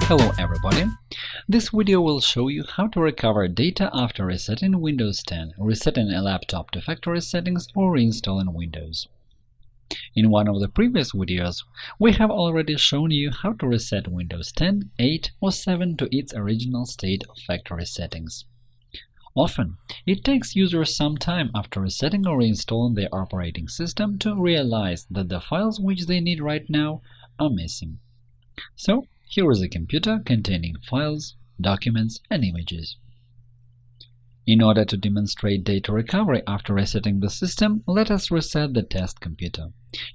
Hello everybody! This video will show you how to recover data after resetting Windows 10, resetting a laptop to factory settings, or reinstalling Windows. In one of the previous videos, we have already shown you how to reset Windows 10, 8, or 7 to its original state of factory settings. Often, it takes users some time after resetting or reinstalling their operating system to realize that the files which they need right now are missing. So, here is a computer containing files, documents, and images. In order to demonstrate data recovery after resetting the system, let us reset the test computer.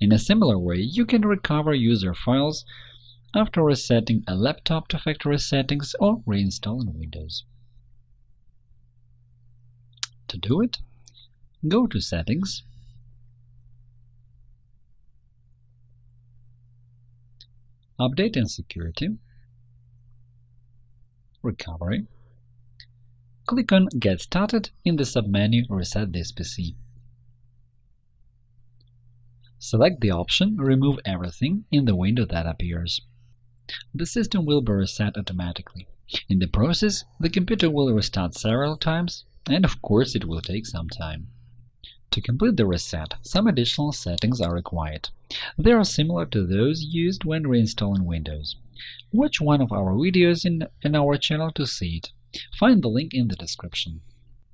In a similar way, you can recover user files after resetting a laptop to factory settings or reinstalling Windows. To do it, go to Settings, Update and Security, Recovery. Click on Get Started in the submenu Reset this PC. Select the option Remove Everything in the window that appears. The system will be reset automatically. In the process, the computer will restart several times, and of course it will take some time. To complete the reset, some additional settings are required. They are similar to those used when reinstalling Windows. Watch one of our videos in our channel to see it. Find the link in the description.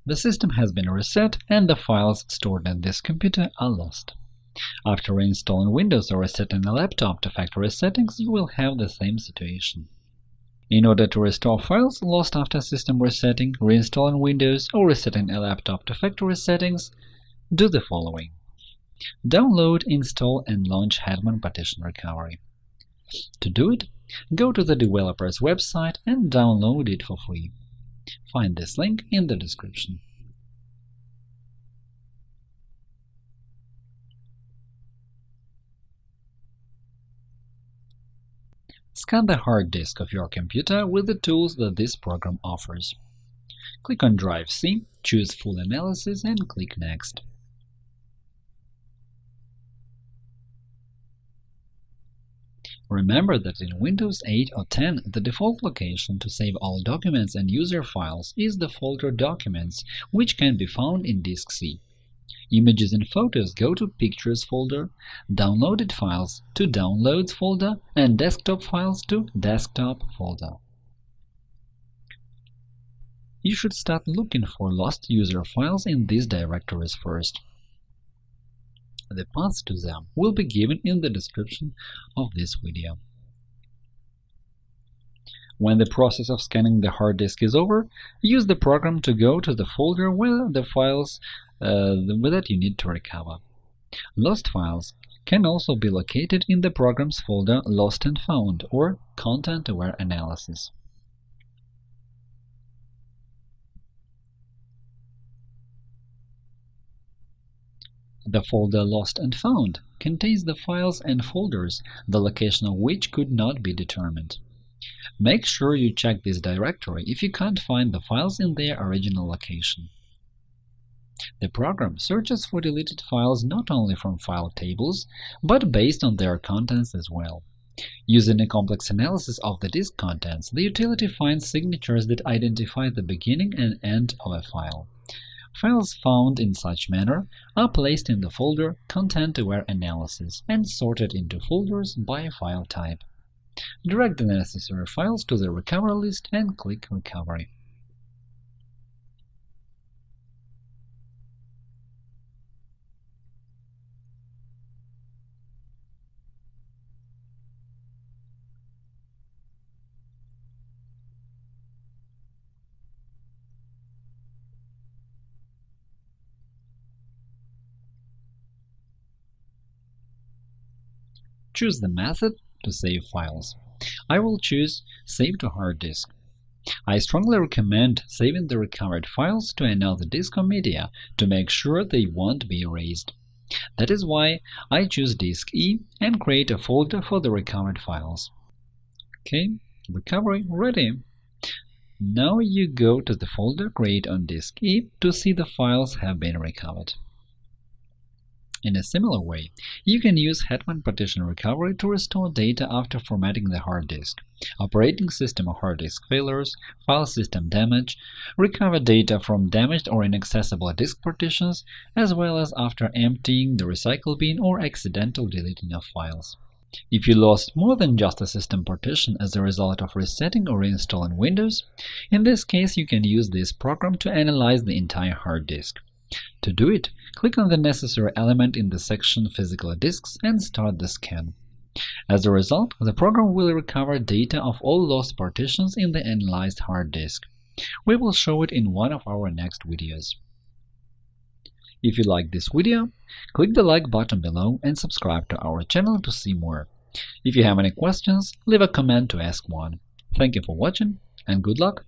The system has been reset and the files stored in this computer are lost. After reinstalling Windows or resetting a laptop to factory settings, you will have the same situation. In order to restore files lost after system resetting, reinstalling Windows, or resetting a laptop to factory settings, do the following. Download, install, and launch Hetman Partition Recovery. To do it, go to the developer's website and download it for free. Find this link in the description. Scan the hard disk of your computer with the tools that this program offers. Click on Drive C, choose Full Analysis, and click Next. Remember that in Windows 8 or 10, the default location to save all documents and user files is the folder Documents, which can be found in Disk C. Images and photos go to Pictures folder, downloaded files to Downloads folder, and desktop files to Desktop folder. You should start looking for lost user files in these directories first. The paths to them will be given in the description of this video. When the process of scanning the hard disk is over, use the program to go to the folder where the files that you need to recover. Lost files can also be located in the program's folder Lost and Found or Content-Aware Analysis. The folder Lost and Found contains the files and folders, the location of which could not be determined. Make sure you check this directory if you can't find the files in their original location. The program searches for deleted files not only from file tables, but based on their contents as well. Using a complex analysis of the disk contents, the utility finds signatures that identify the beginning and end of a file. Files found in such manner are placed in the folder Content-Aware Analysis and sorted into folders by file type. Drag the necessary files to the recovery list and click Recovery. Choose the method to save files. I will choose Save to Hard Disk. I strongly recommend saving the recovered files to another disk or media to make sure they won't be erased. That is why I choose Disk E and create a folder for the recovered files. OK, recovery ready. Now you go to the folder Create on Disk E to see the files have been recovered. In a similar way, you can use Hetman partition recovery to restore data after formatting the hard disk, operating system or hard disk failures, file system damage, recover data from damaged or inaccessible disk partitions, as well as after emptying the recycle bin or accidental deleting of files. If you lost more than just a system partition as a result of resetting or reinstalling Windows, in this case you can use this program to analyze the entire hard disk. To do it, click on the necessary element in the section Physical Disks and start the scan. As a result, the program will recover data of all lost partitions in the analyzed hard disk. We will show it in one of our next videos. If you like this video, click the like button below and subscribe to our channel to see more. If you have any questions, leave a comment to ask one. Thank you for watching and good luck!